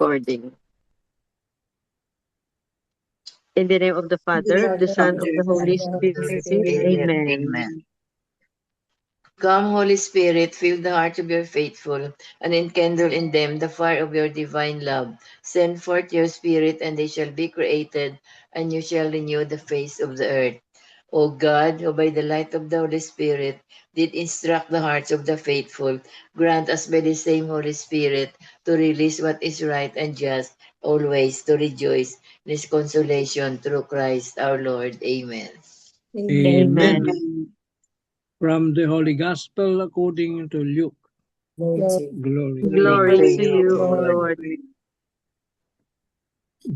recording. In the name of the Father, of the Son, of the Holy Spirit. Amen. Amen. Come, Holy Spirit, fill the hearts of your faithful, and enkindle in them the fire of your divine love. Send forth your Spirit, and they shall be created, and you shall renew the face of the earth. O God, who by the light of the Holy Spirit did instruct the hearts of the faithful, grant us by the same Holy Spirit to release what is right and just, always to rejoice in His consolation through Christ our Lord. Amen. Amen. From the Holy Gospel according to Luke. Glory. Glory to you, O Lord.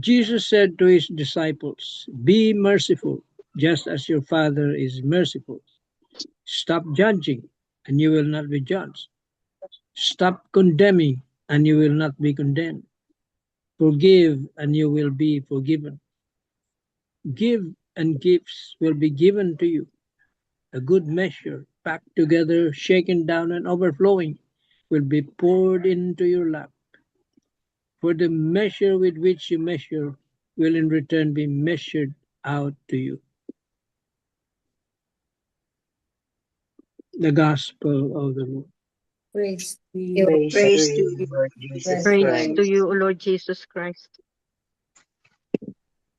Jesus said to his disciples, "Be merciful, just as your Father is merciful. Stop judging, and you will not be judged. Stop condemning, and you will not be condemned. Forgive, and you will be forgiven. Give, and gifts will be given to you. A good measure, packed together, shaken down, and overflowing, will be poured into your lap. For the measure with which you measure will in return be measured out to you." The Gospel of the Lord. Praise to you. Praise to you, Lord Jesus Praise Christ. to you, O Lord Jesus Christ.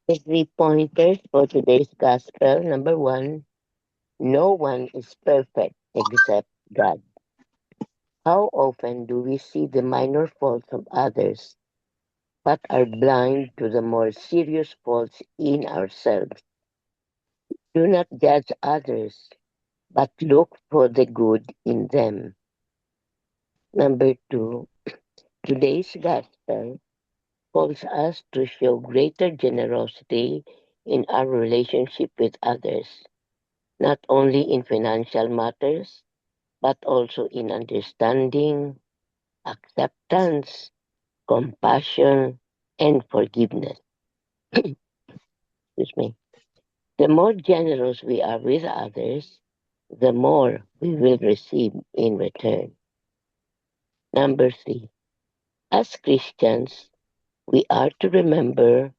The 3 pointers for today's Gospel. Number 1, no one is perfect except God. How often do we see the minor faults of others, but are blind to the more serious faults in ourselves? Do not judge others, but look for the good in them. Number 2, today's Gospel calls us to show greater generosity in our relationship with others, not only in financial matters, but also in understanding, acceptance, compassion, and forgiveness. Excuse me. The more generous we are with others, the more we will receive in return. Number 3, as Christians, we are to remember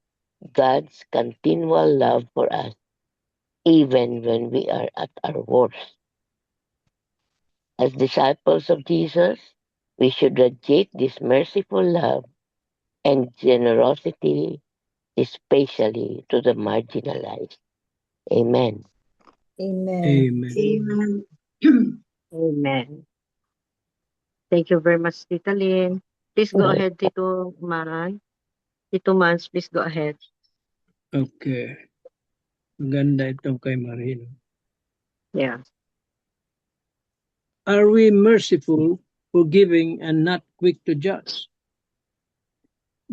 God's continual love for us, even when we are at our worst. As disciples of Jesus, we should radiate this merciful love and generosity, especially to the marginalized. Amen. Amen. Amen. Amen. Thank you very much, Tita Lynn. Please go ahead, Tito Maran. Tito Mans, please go ahead. Okay. Maganda itong kay Marino. Yeah. Are we merciful, forgiving, and not quick to judge?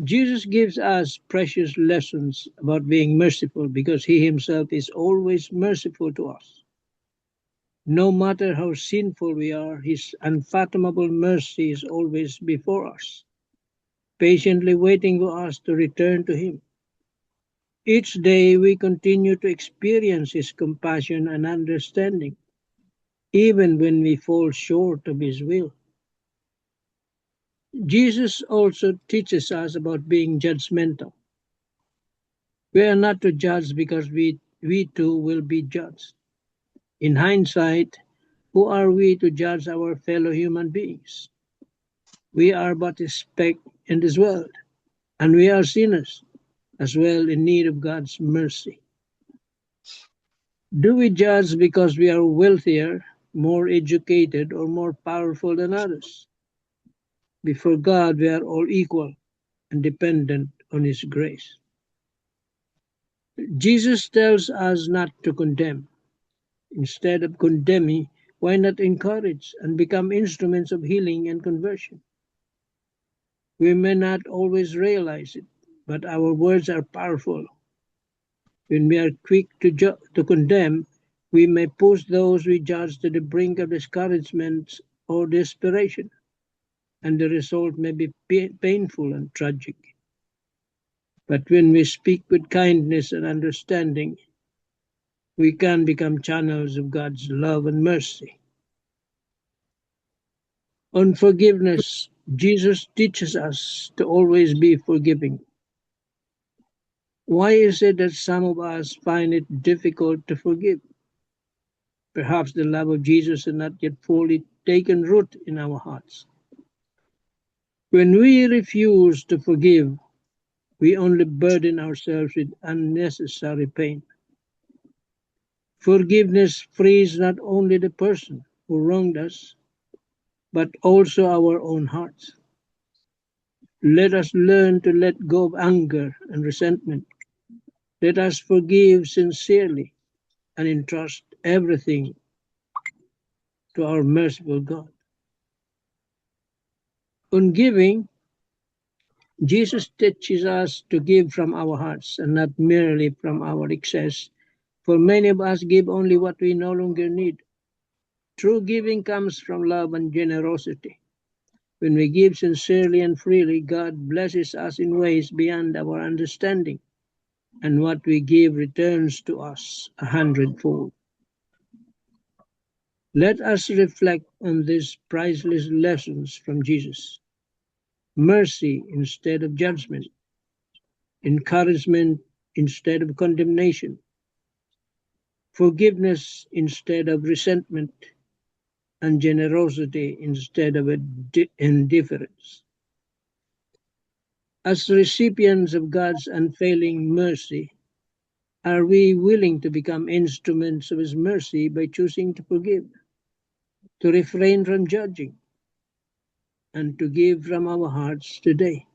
Jesus gives us precious lessons about being merciful because he himself is always merciful to us. No matter how sinful we are, his unfathomable mercy is always before us, patiently waiting for us to return to him. Each day we continue to experience his compassion and understanding, even when we fall short of his will. Jesus also teaches us about being judgmental. We are not to judge because we too will be judged. In hindsight, who are we to judge our fellow human beings? We are but a speck in this world, and we are sinners as well in need of God's mercy. Do we judge because we are wealthier, more educated, or more powerful than others? Before God, we are all equal and dependent on His grace. Jesus tells us not to condemn. Instead of condemning, why not encourage and become instruments of healing and conversion? We may not always realize it, but our words are powerful. When we are quick to condemn, we may push those we judge to the brink of discouragement or desperation, and the result may be painful and tragic. But when we speak with kindness and understanding, we can become channels of God's love and mercy. On forgiveness, Jesus teaches us to always be forgiving. Why is it that some of us find it difficult to forgive? Perhaps the love of Jesus has not yet fully taken root in our hearts. When we refuse to forgive, we only burden ourselves with unnecessary pain. Forgiveness frees not only the person who wronged us, but also our own hearts. Let us learn to let go of anger and resentment. Let us forgive sincerely and entrust everything to our merciful God. On giving, Jesus teaches us to give from our hearts and not merely from our excess, for many of us give only what we no longer need. True giving comes from love and generosity. When we give sincerely and freely, God blesses us in ways beyond our understanding, and what we give returns to us 100-fold. Let us reflect on these priceless lessons from Jesus. Mercy instead of judgment, encouragement instead of condemnation, forgiveness instead of resentment, and generosity instead of indifference. As recipients of God's unfailing mercy, are we willing to become instruments of His mercy by choosing to forgive, to refrain from judging, and to give from our hearts today?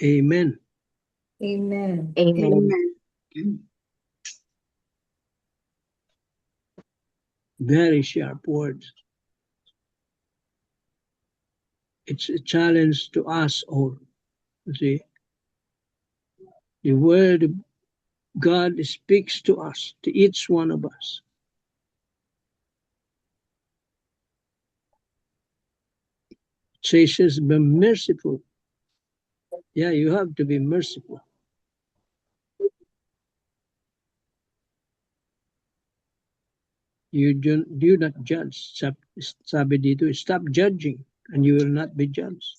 Amen. Amen. Amen. Very sharp words. It's a challenge to us all. You see, the word of God speaks to us, to each one of us. It says, be merciful. Yeah, you have to be merciful. You do not judge. Sabi dito, stop judging and you will not be judged.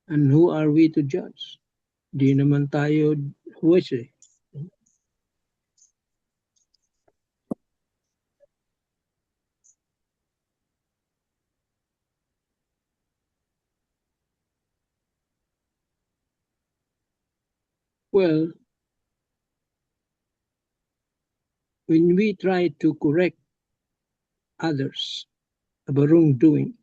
And who are we to judge? Di naman tayo huwes eh. Well, when we try to correct others about wrongdoing,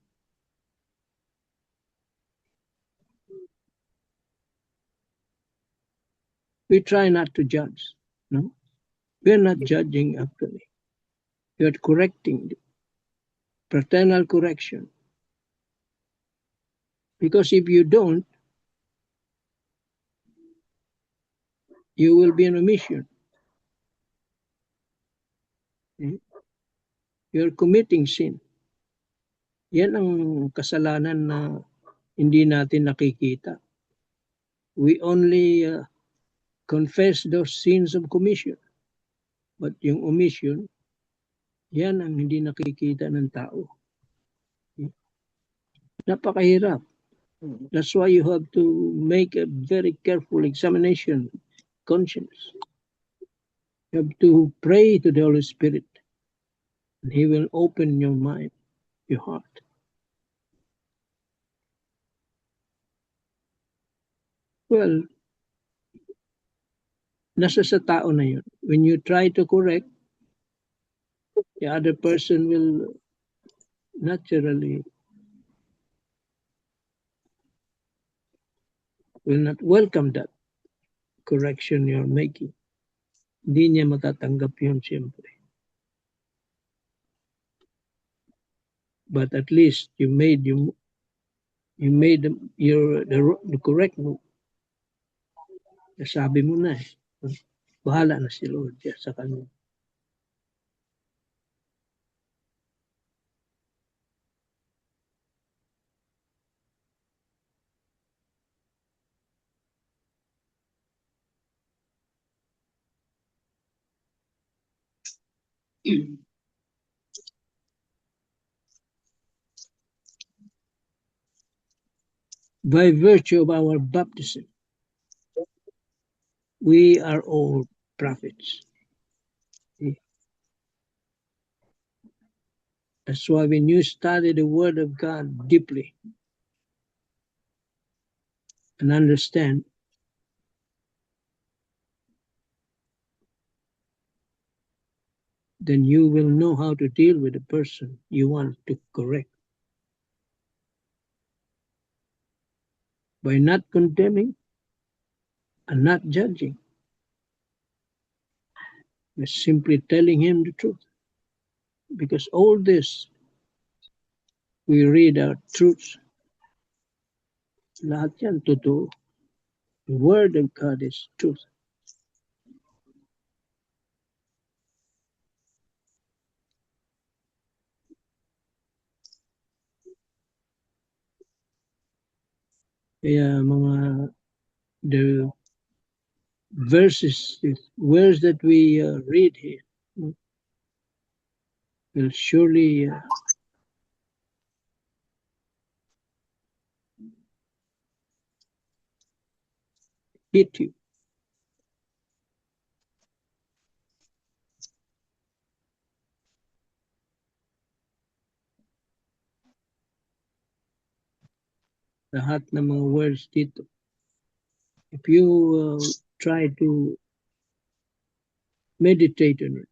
we try not to judge. No, we're not judging actually. We're correcting, fraternal correction. Because if you don't, you will be an omission. You're committing sin. Yan ang kasalanan na hindi natin nakikita. We only confess those sins of commission. But yung omission, yan ang hindi nakikita ng tao. Napakahirap. That's why you have to make a very careful examination, conscience. You have to pray to the Holy Spirit, and He will open your mind, your heart. Well, nasa sa tao na yun. When you try to correct, the other person will naturally will not welcome that correction you're making. Hindi niya matatanggap yun siyempre. But at least you made the correct move. Nasabi mo na eh. Bahala na si Lord sa kanya. by virtue of our baptism, we are all prophets. That's why when you study the Word of God deeply and understand, then you will know how to deal with the person you want to correct. By not condemning and not judging, but simply telling him the truth. Because all this, we read our truths. Lahat yan totoo. The Word of God is truth. Kaya the verses, the words that we read here will surely hit you. Lahat ng mga words dito. If you try to meditate on it,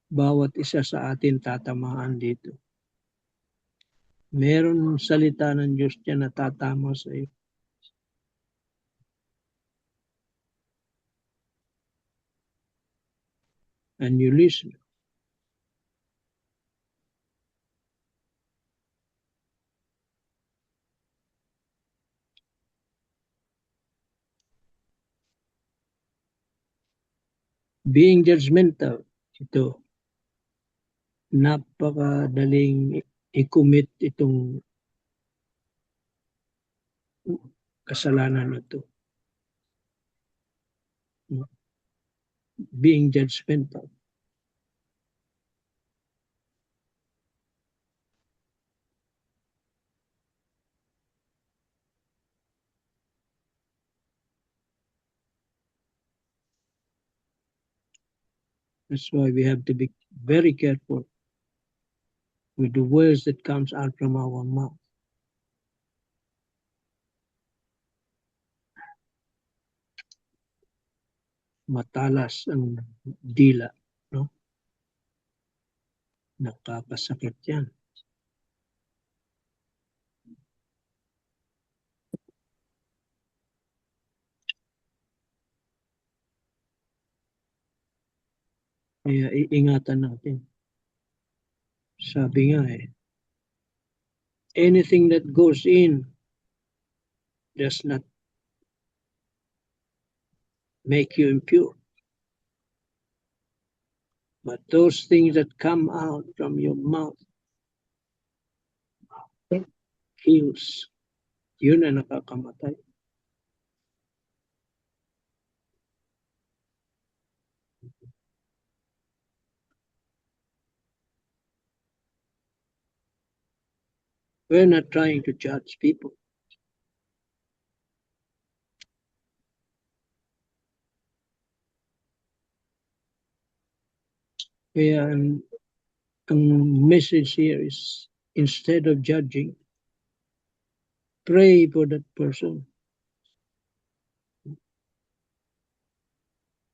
bawat isa sa atin tatamaan dito. Meron salita ng Diyos dyan na tatama sa iyo. And you listen. Being judgmental, ito, napakadaling i-commit itong kasalanan na ito. Being judgmental. That's why we have to be very careful with the words that comes out from our mouth. Matalas ang dila, no? Nakakasakit yan. Kaya iingatan natin. Sabi nga anything that goes in does not make you impure. But those things that come out from your mouth kills. Yun na nakakamatay. We're not trying to judge people. Kaya ang message here is, instead of judging, pray for that person.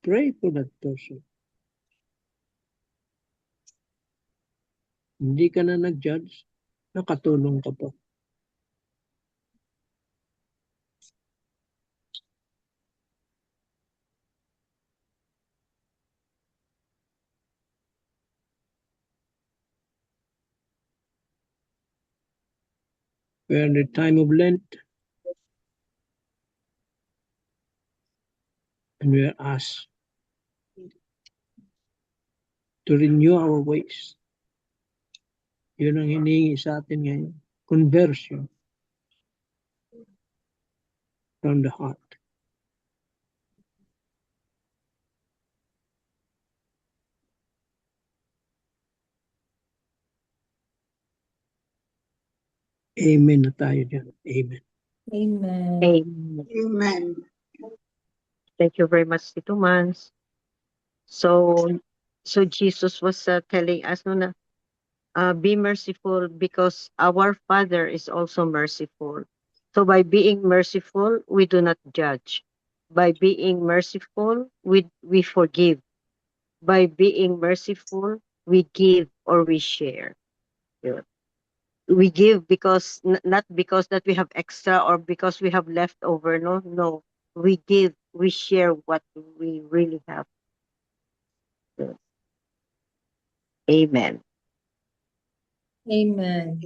Pray for that person. Hindi ka na nag-judge, nakatulong ka pa. We're in the time of Lent, and we are asked to renew our ways. Yun ang hinihingi sa atin ngayon. Conversion from the heart. Amen na tayo dyan. Amen. Amen. Amen. Amen. Thank you very much, Tito Mans. So Jesus was telling us no, na be merciful because our Father is also merciful. So by being merciful, we do not judge. By being merciful, we forgive. By being merciful, we give or we share. Yun. We give because not because that we have extra or because we have leftover. No. We give, we share what we really have. Yun. Amen. Amen.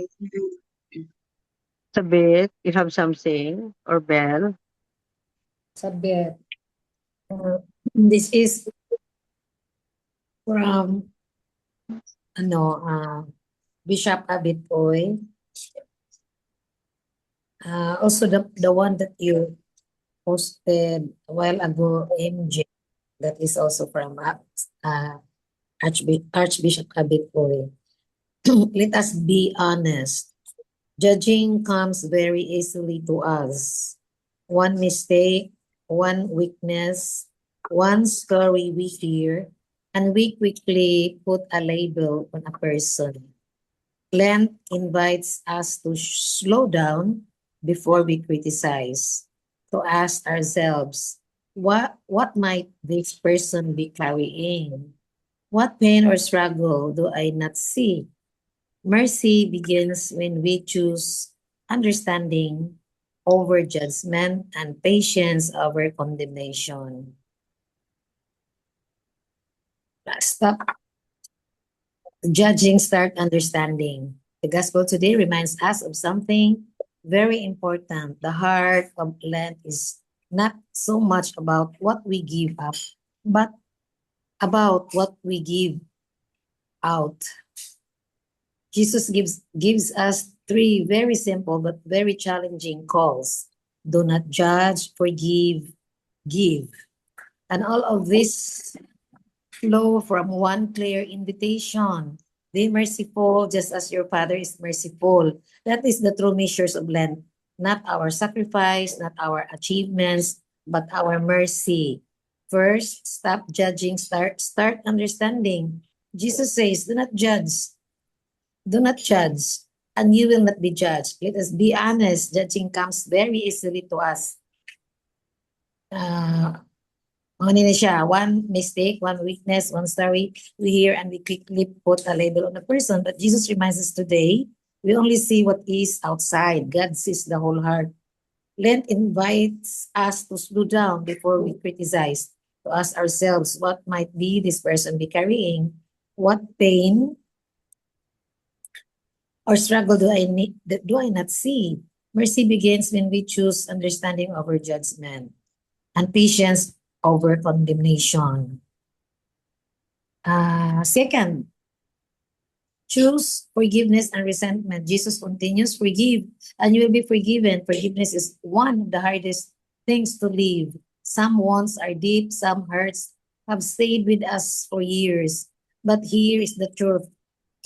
Sabit, you have something? Or Bell? Sabit. This is from Bishop Abitoy. Also the one that you posted a while ago, MJ, that is also from Archbishop Abitoy. Let us be honest. Judging comes very easily to us. One mistake, one weakness, one story we hear, and we quickly put a label on a person. Lent invites us to slow down before we criticize, to ask ourselves, what might this person be carrying? What pain or struggle do I not see? Mercy begins when we choose understanding over judgment and patience over condemnation. Stop judging, start understanding. The gospel today reminds us of something very important. The heart of Lent is not so much about what we give up, but about what we give out. Jesus gives us three very simple but very challenging calls. Do not judge, forgive, give. And all of this flow from one clear invitation. Be merciful just as your Father is merciful. That is the true measures of Lent. Not our sacrifice, not our achievements, but our mercy. First, stop judging, start understanding. Jesus says, do not judge. Do not judge, and you will not be judged. Let us be honest. Judging comes very easily to us. One mistake, one weakness, one story we hear, and we quickly put a label on a person. But Jesus reminds us today, we only see what is outside. God sees the whole heart. Lent invites us to slow down before we criticize, to ask ourselves, what might be this person be carrying? What pain or struggle do I not see? Mercy begins when we choose understanding over judgment and patience over condemnation. Second, choose forgiveness and resentment. Jesus continues, forgive and you will be forgiven. Forgiveness is one of the hardest things to live. Some wounds are deep, some hurts have stayed with us for years. But here is the truth.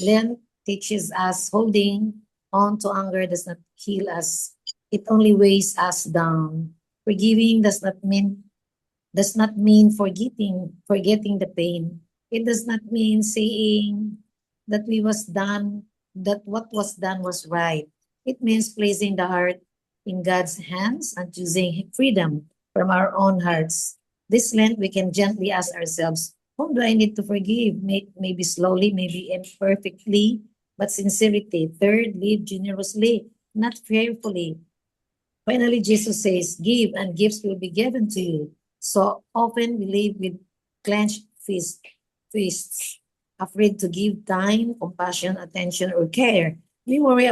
Lent teaches us holding on to anger does not heal us. It only weighs us down. Forgiving does not mean forgetting the pain. It does not mean saying that what was done was right. It means placing the heart in God's hands and choosing freedom from our own hearts. This Lent, we can gently ask ourselves, whom do I need to forgive? Maybe slowly, maybe imperfectly, but sincerity. Third, live generously, not fearfully. Finally, Jesus says, give and gifts will be given to you. So often we live with clenched fists, afraid to give time, compassion, attention, or care. We worry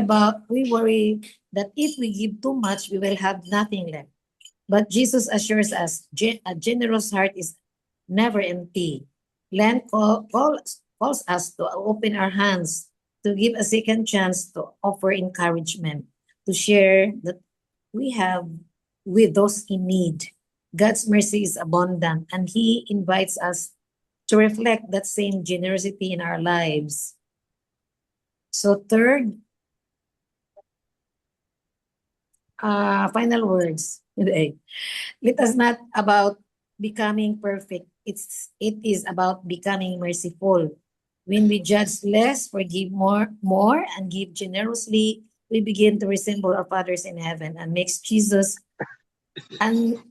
that if we give too much, we will have nothing left. But Jesus assures us a generous heart is never empty. Lent calls us to open our hands, to give a second chance, to offer encouragement, to share that we have with those in need. God's mercy is abundant, and He invites us to reflect that same generosity in our lives. So third, final words today. Let us not about becoming perfect. It is about becoming merciful. When we judge less, forgive more, and give generously, we begin to resemble our fathers in heaven and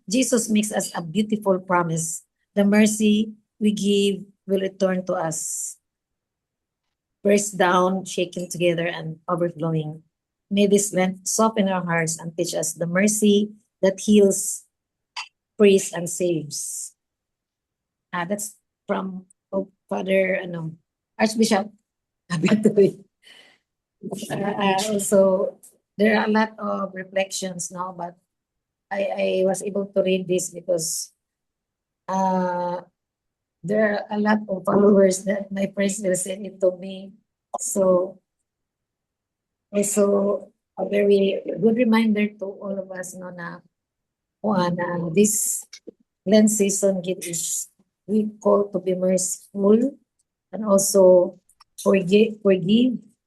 Jesus makes us a beautiful promise. The mercy we give will return to us, pressed down, shaken together, and overflowing. May this length soften our hearts and teach us the mercy that heals, praise, and saves. That's from Father Archbishop Abatuy. Also, there are a lot of reflections now, but I was able to read this because uh, there are a lot of followers that my friends will send it to me. So also a very good reminder to all of us no, na this Lent season is we call to be merciful and also forgive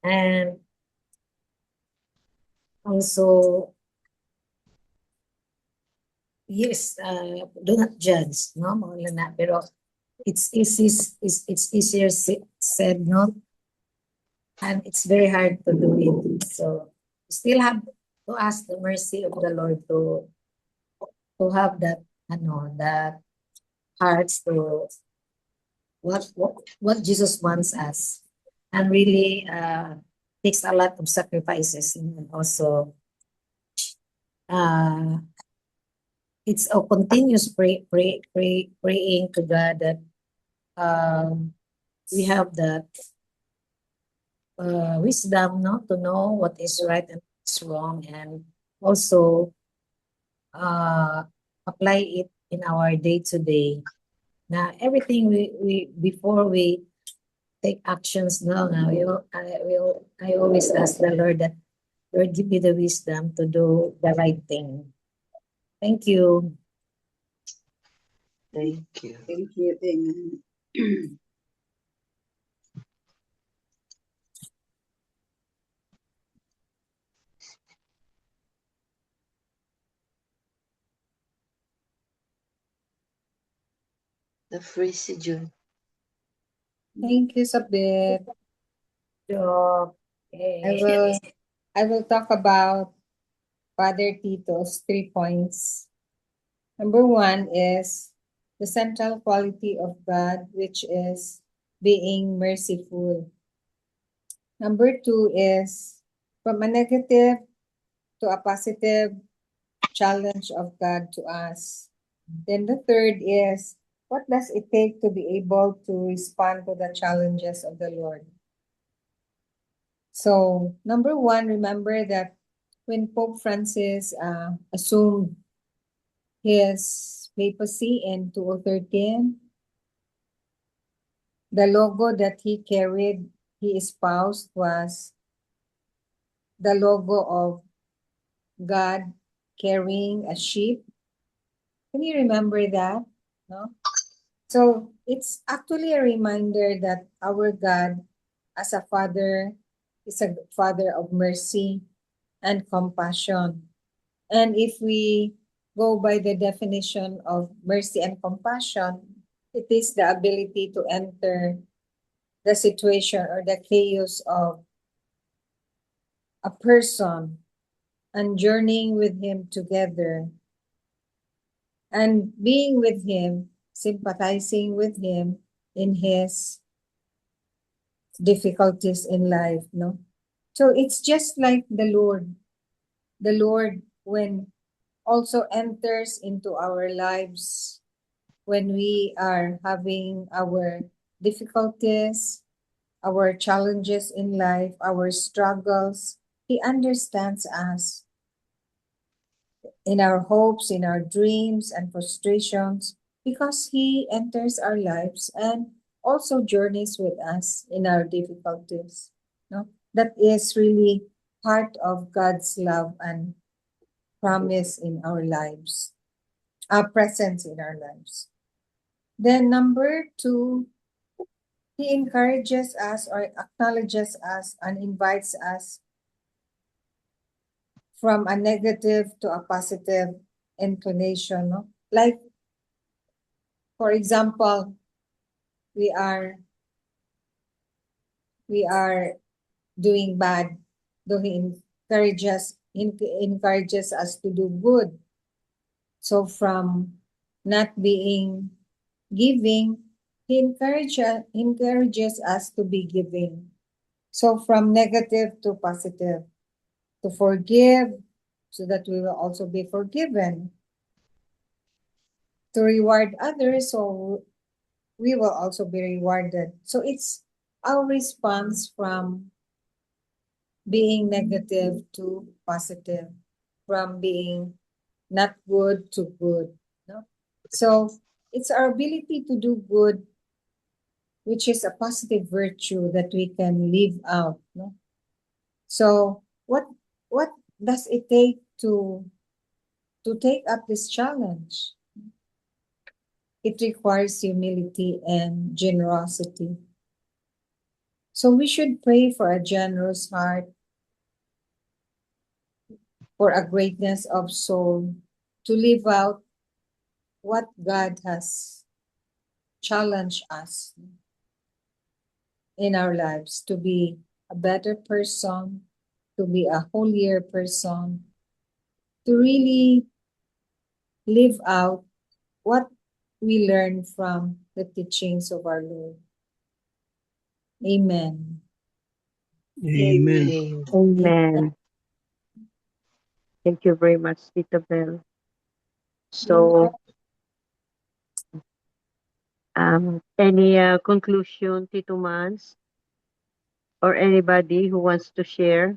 and also yes, do not judge, no, mga na, pero it's easier said, no, and it's very hard to do it. So we still have to ask the mercy of the Lord to have that that hearts to what Jesus wants us, and really takes a lot of sacrifices and also uh it's a continuous praying to God that we have that wisdom, no, to know what is right and what's wrong, and also apply it in our day to day. Now, everything we before we take actions, no, now I always ask the Lord that Lord give me the wisdom to do the right thing. Thank you. Thank you. Thank you. Amen. The Freezy June. Thank you, Sabit. So, I will talk about Father Tito's 3 points. Number 1 is the central quality of God, which is being merciful. Number 2 is from a negative to a positive challenge of God to us. Then the third is what does it take to be able to respond to the challenges of the Lord? So, number 1, remember that when Pope Francis assumed his papacy in 2013, the logo that he carried, he espoused, was the logo of God carrying a sheep. Can you remember that? No? So it's actually a reminder that our God, as a father, is a father of mercy and compassion. And if we go by the definition of mercy and compassion, it is the ability to enter the situation or the chaos of a person and journeying with him together and being with him, sympathizing with him in his difficulties in life, no? So it's just like the Lord, when also enters into our lives when we are having our difficulties, our challenges in life, our struggles. He understands us in our hopes, in our dreams and frustrations, because He enters our lives and also journeys with us in our difficulties. No? That is really part of God's love and promise in our lives, our presence in our lives. Then number 2, He encourages us or acknowledges us and invites us from a negative to a positive inclination, no? Like, for example, we are doing bad, though he encourages us to do good. So from not being giving, he encourages us to be giving. So from negative to positive, to forgive so that we will also be forgiven, to reward others so we will also be rewarded. So it's our response from being negative to positive, from being not good to good. No? So it's our ability to do good, which is a positive virtue that we can live out. No? So what does it take to take up this challenge? It requires humility and generosity. So we should pray for a generous heart, for a greatness of soul, to live out what God has challenged us in our lives, to be a better person, to be a holier person, to really live out what we learn from the teachings of our Lord. Amen. Amen. Amen. Thank you very much, Tita Bell. So, any conclusion, Tito Mans, or anybody who wants to share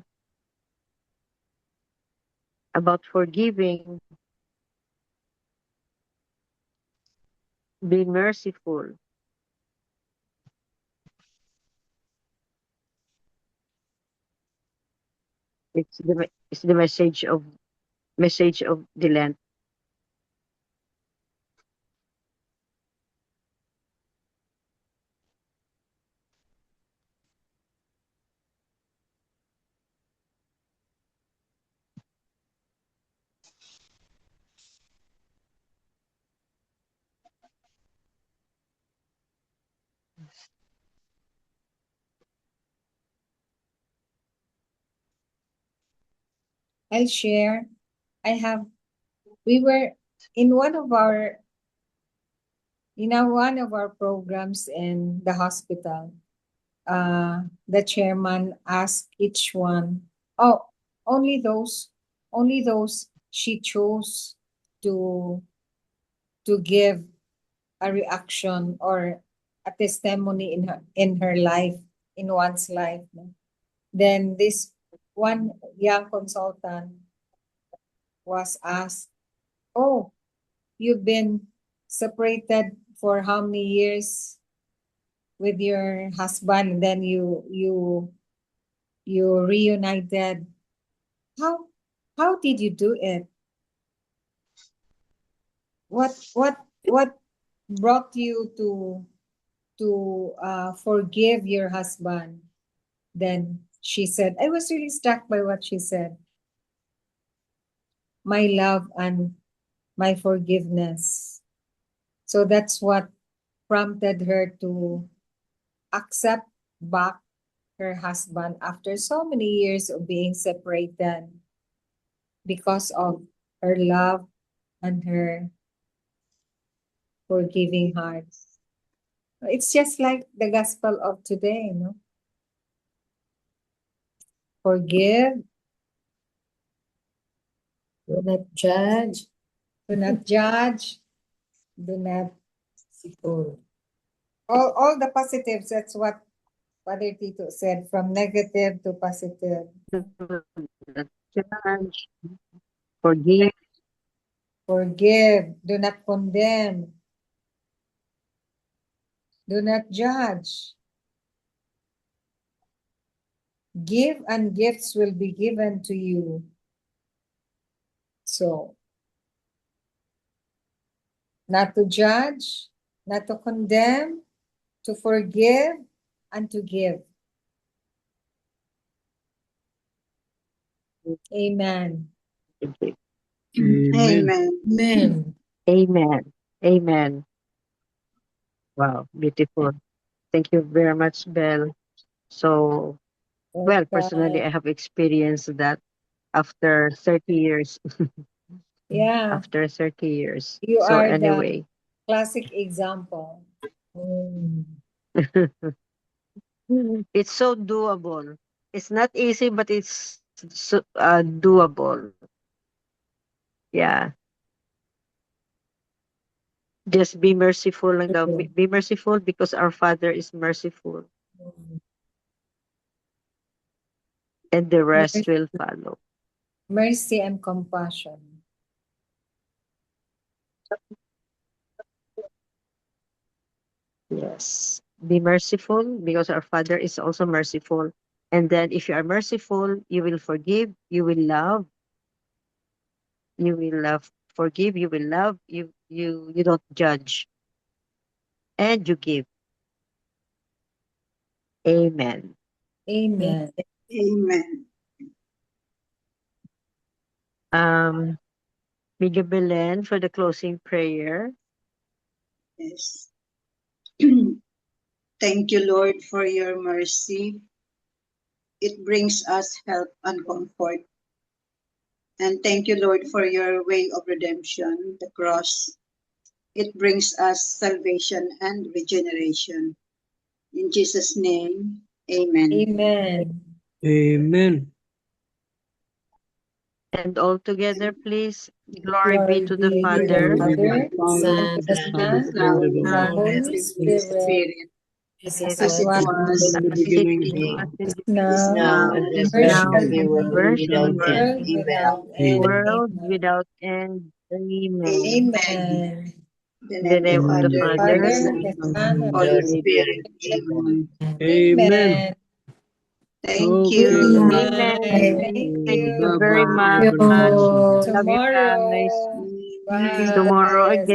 about forgiving, being merciful? It's the message of the Lent. I'll share. We were in one of our programs in the hospital. The chairman asked each one, oh, only those she chose to give a reaction or a testimony in her life, in one's life. Then this one young consultant was asked, oh, you've been separated for how many years with your husband, and then you reunited. How did you do it? What brought you to forgive your husband? Then she said, I was really struck by what she said. My love and my forgiveness. So that's what prompted her to accept back her husband after so many years of being separated, because of her love and her forgiving heart. It's just like the gospel of today, no? Forgive, Do not judge. do not judge, do not Sipol. all the positives. That's what Father Tito said, from negative to positive. Judge, forgive, Forgive, do not condemn, do not judge. Give and gifts will be given to you. So, not to judge, not to condemn, to forgive, and to give. Amen. forgive. Amen. Amen. Amen. Amen. Amen. Wow, beautiful. Thank you very much, Belle. So, well, personally, I Welcome. have experienced that after 30 years. Yeah, After 30 years. you So, are the anyway, classic example. Mm. it's so doable. It's not easy, but it's doable. Yeah. Just be merciful lang daw. True. Be merciful because our Father is merciful, Mm. and the rest Mercy, will follow. mercy and compassion. Yes. Be merciful because our Father is also merciful. And then if you are merciful, you will forgive, you will forgive, you will love, you don't judge, and you give. Amen. Amen. Amen. Um, Miguel Belen for the closing prayer. Yes. Thank you, Lord, for your mercy. It brings us help and comfort. And thank you, Lord, for your way of redemption, the cross. It brings us salvation and regeneration. In Jesus' name, amen. Amen. Amen. And all together, please. Glory be Glory to the be to the Father, Glory be to the Father, Father, to to Son, the the And Son, the Son, and to Son, the the now, Holy and Holy the Spirit, Holy Spirit, Spirit, as and it as as it it was was as it was was in in the the as it beginning, as beginning, it is is now, now, now, and and and ever ever ever now shall shall be, shall be, world be, ever without shall end. world world Amen. without without end. end. Amen. world Amen. without end. Amen. Amen. Amen. In the In the name of the name of In the the Father, name and of of the the Father, Father, Father, the Son, Son, Son, and and of the Holy the Holy Spirit. Spirit. Spirit. Amen. Amen. Amen. Thank Okay. you. amen. Amen. Thank Thank you. you Bye very bye, much. you. everyone. Love you guys. Tomorrow. Amen. Tomorrow Bye. again.